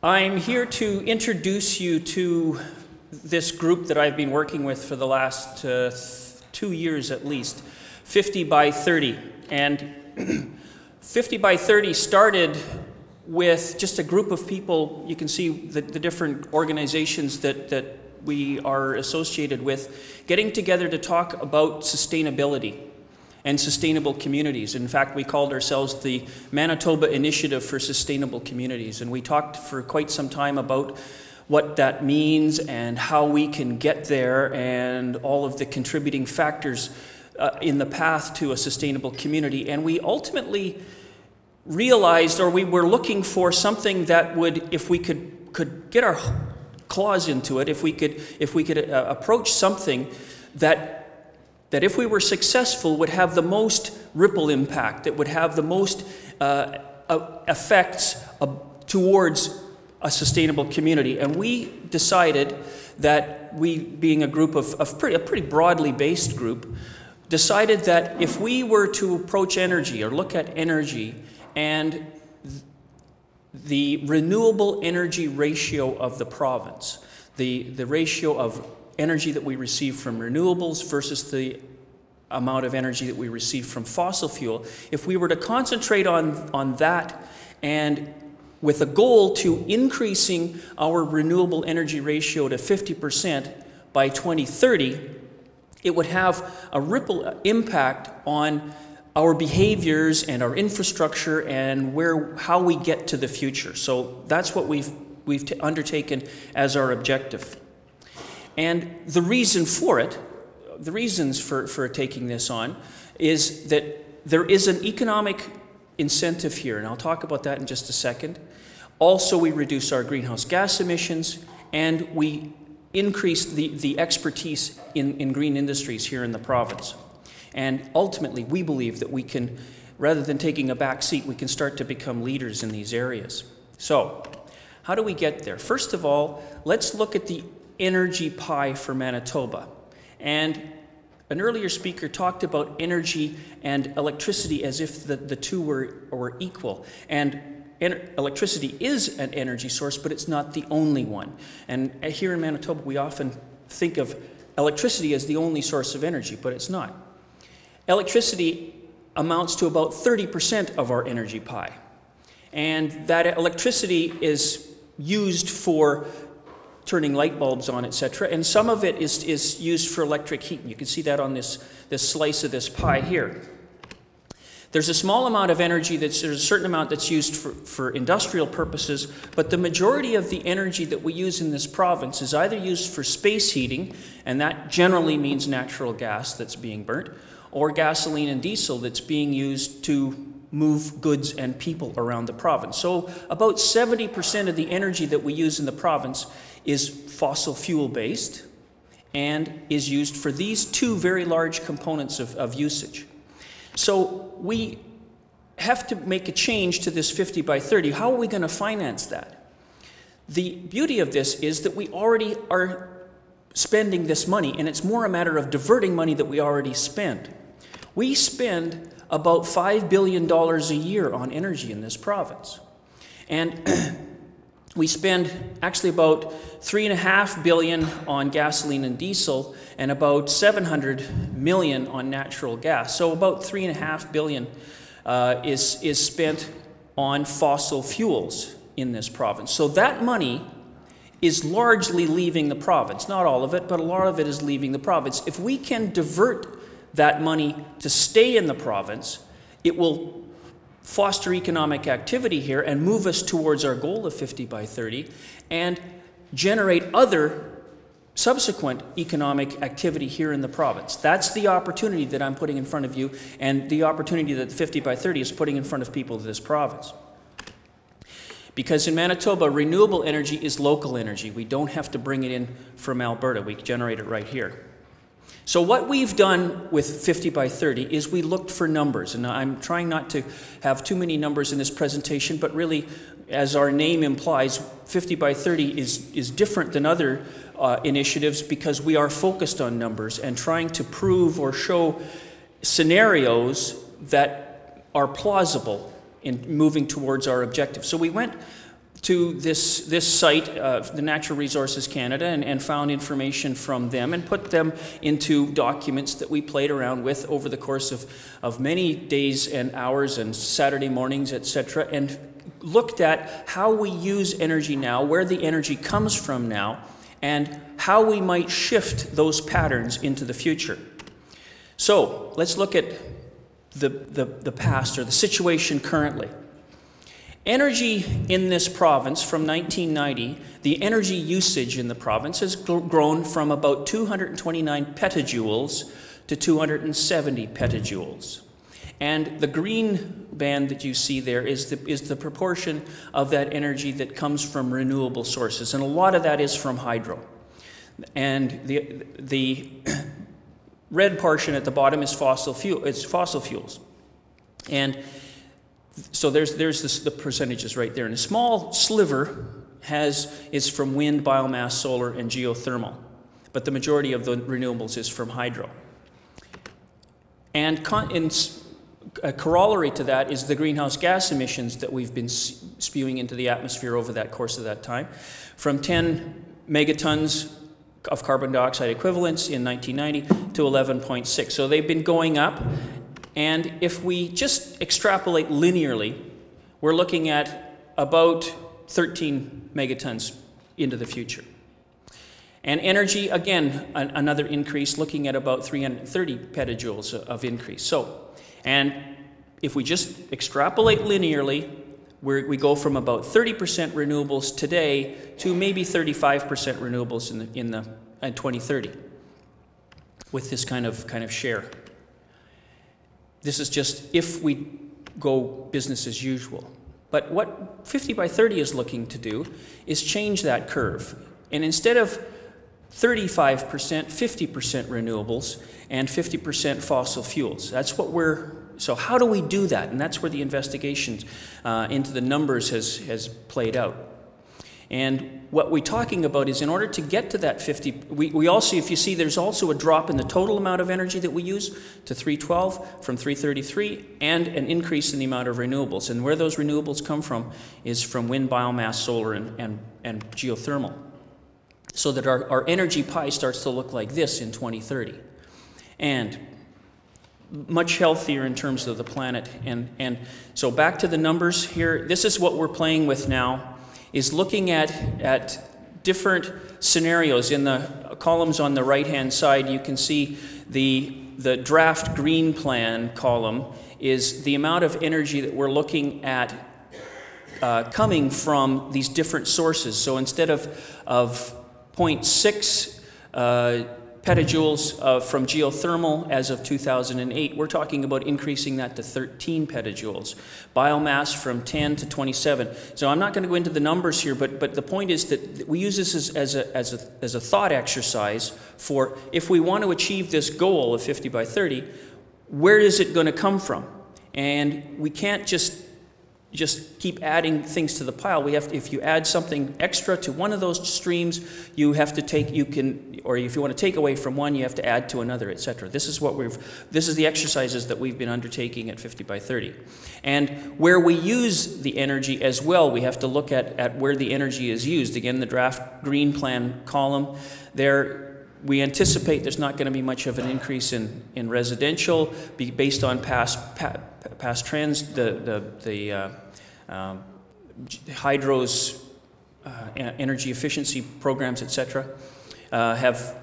I'm here to introduce you to this group that I've been working with for the last 2 years at least, 50 by 30. And 50 by 30 started with just a group of people. You can see the different organizations that we are associated with, getting together to talk about sustainability and sustainable communities. In fact, we called ourselves the Manitoba Initiative for Sustainable Communities, and we talked for quite some time about what that means and how we can get there and all of the contributing factors in the path to a sustainable community. And we ultimately realized, or we were looking for something that would, if we could get our claws into it, if we could approach something that if we were successful would have the most ripple impact, that would have the most effects towards a sustainable community. And we decided that we, being a group a pretty broadly based group, decided that if we were to approach energy or look at energy and the renewable energy ratio of the province, the ratio of energy that we receive from renewables versus the amount of energy that we receive from fossil fuel, if we were to concentrate on that, and with a goal to increasing our renewable energy ratio to 50% by 2030, it would have a ripple impact on our behaviors and our infrastructure and how we get to the future. So that's what we've undertaken as our objective. And the reason for it, the reasons for taking this on, is that there is an economic incentive here, and I'll talk about that in just a second. Also, we reduce our greenhouse gas emissions, and we increase the expertise in green industries here in the province. And ultimately, we believe that we can, rather than taking a back seat, we can start to become leaders in these areas. So, how do we get there? First of all, let's look at the energy pie for Manitoba. And an earlier speaker talked about energy and electricity as if the two were equal. And electricity is an energy source, but it's not the only one. And here in Manitoba, we often think of electricity as the only source of energy, but it's not. Electricity amounts to about 30% of our energy pie. And that electricity is used for turning light bulbs on, etc. And some of it is used for electric heat. And you can see that on this slice of this pie here. There's a small amount of energy, there's a certain amount that's used for industrial purposes, but the majority of the energy that we use in this province is either used for space heating, and that generally means natural gas that's being burnt, or gasoline and diesel that's being used to move goods and people around the province. So about 70% of the energy that we use in the province is fossil fuel based and is used for these two very large components of usage. So we have to make a change to this 50 by 30. How are we going to finance that? The beauty of this is that we already are spending this money, and it's more a matter of diverting money that we already spend. We spend about $5 billion a year on energy in this province. And we spend actually about $3.5 billion on gasoline and diesel and about $700 million on natural gas. So about $3.5 billion is spent on fossil fuels in this province. So that money is largely leaving the province. Not all of it, but a lot of it is leaving the province. If we can divert that money to stay in the province, it will foster economic activity here and move us towards our goal of 50 by 30 and generate other subsequent economic activity here in the province. That's the opportunity that I'm putting in front of you, and the opportunity that 50 by 30 is putting in front of people of this province. Because in Manitoba, renewable energy is local energy. We don't have to bring it in from Alberta. We generate it right here. So what we've done with 50 by 30 is we looked for numbers, and I'm trying not to have too many numbers in this presentation, but really, as our name implies, 50 by 30 is different than other initiatives because we are focused on numbers and trying to prove or show scenarios that are plausible in moving towards our objective. So we went to this site, the Natural Resources Canada, and found information from them and put them into documents that we played around with over the course of many days and hours and Saturday mornings, etc., and looked at how we use energy now, where the energy comes from now, and how we might shift those patterns into the future. So let's look at the past, or the situation currently. Energy in this province from 1990, the energy usage in the province has grown from about 229 petajoules to 270 petajoules. And the green band that you see there is the proportion of that energy that comes from renewable sources, and a lot of that is from hydro. And the red portion at the bottom is fossil fuels. And so there's the percentages right there. And a small sliver is from wind, biomass, solar, and geothermal. But the majority of the renewables is from hydro. And a corollary to that is the greenhouse gas emissions that we've been spewing into the atmosphere over that course of that time. From 10 megatons of carbon dioxide equivalents in 1990 to 11.6. So they've been going up. And if we just extrapolate linearly, we're looking at about 13 megatons into the future. And energy, again, another increase, looking at about 330 petajoules of increase. And if we just extrapolate linearly, we go from about 30% renewables today to maybe 35% renewables in 2030 with this kind of share. This is just if we go business as usual. But what 50 by 30 is looking to do is change that curve. And instead of 35%, 50% renewables and 50% fossil fuels. That's what so how do we do that? And that's where the investigations into the numbers has played out. And what we're talking about is, in order to get to that 50, we also, if you see, there's also a drop in the total amount of energy that we use to 312 from 333, and an increase in the amount of renewables. And where those renewables come from is from wind, biomass, solar, and geothermal. So that our energy pie starts to look like this in 2030. And much healthier in terms of the planet. And so back to the numbers here, this is what we're playing with now, is looking at different scenarios. In the columns on the right-hand side, you can see the draft green plan column is the amount of energy that we're looking at coming from these different sources. So instead of 0.6 petajoules from geothermal as of 2008, we're talking about increasing that to 13 petajoules. Biomass from 10 to 27. So I'm not going to go into the numbers here, but the point is that we use this as a thought exercise for, if we want to achieve this goal of 50 by 30, where is it going to come from? And we can't just keep adding things to the pile. We have to, if you add something extra to one of those streams, you have to or if you want to take away from one, you have to add to another, etc. This is the exercises that we've been undertaking at 50 by 30. And where we use the energy as well, we have to look at where the energy is used. Again, the draft green plan column there, we anticipate there's not going to be much of an increase in residential based on past trends. The hydro's energy efficiency programs, etc., have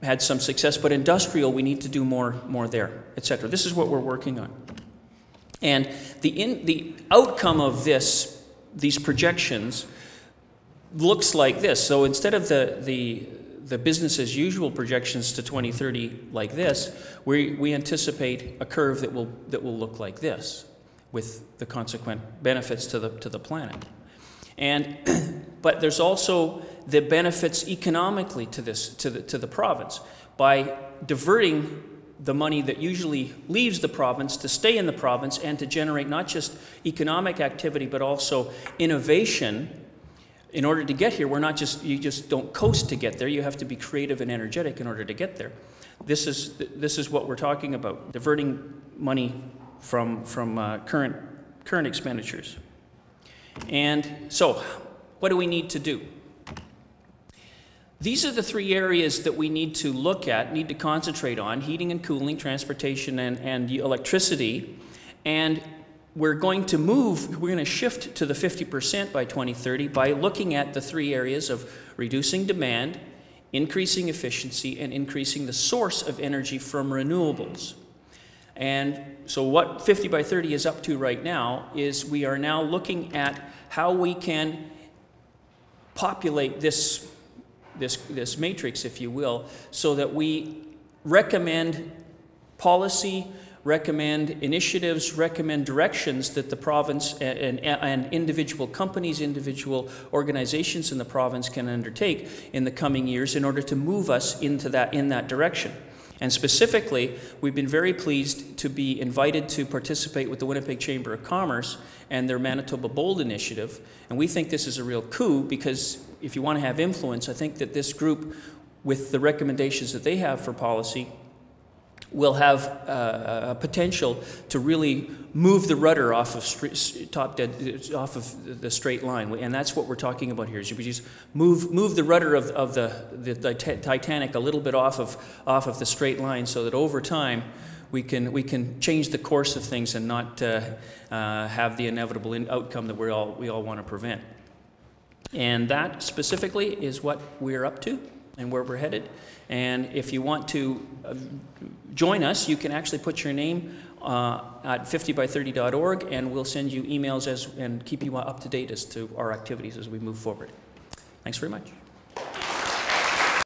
had some success, but industrial, we need to do more there, etc. This is what we're working on. And the outcome of these projections looks like this. So instead of the business as usual projections to 2030 like this, we anticipate a curve that will look like this, with the consequent benefits to the planet. But there's also the benefits economically to the province by diverting the money that usually leaves the province to stay in the province and to generate not just economic activity but also innovation. In order to get here, you just don't coast to get there. You have to be creative and energetic in order to get there. This is what we're talking about: diverting money from current expenditures. And so, what do we need to do? These are the three areas that we need to look at, need to concentrate on: heating and cooling, transportation, and electricity. And we're going to shift to the 50% by 2030 by looking at the three areas of reducing demand, increasing efficiency, and increasing the source of energy from renewables. And so what 50 by 30 is up to right now is we are now looking at how we can populate this matrix, if you will, so that we recommend policy, recommend initiatives, recommend directions that the province and individual companies, individual organizations in the province can undertake in the coming years in order to move us in that direction. And specifically, we've been very pleased to be invited to participate with the Winnipeg Chamber of Commerce and their Manitoba Bold Initiative. And we think this is a real coup, because if you want to have influence, I think that this group, with the recommendations that they have for policy, will have a potential to really move the rudder off of the straight line. And that's what we're talking about here, is we just move the rudder of the Titanic a little bit off of the straight line, so that over time we can change the course of things and not have the inevitable outcome that we all want to prevent. And that specifically is what we're up to and where we're headed. And if you want to join us, you can actually put your name at 50by30.org, and we'll send you emails and keep you up to date as to our activities as we move forward. Thanks very much.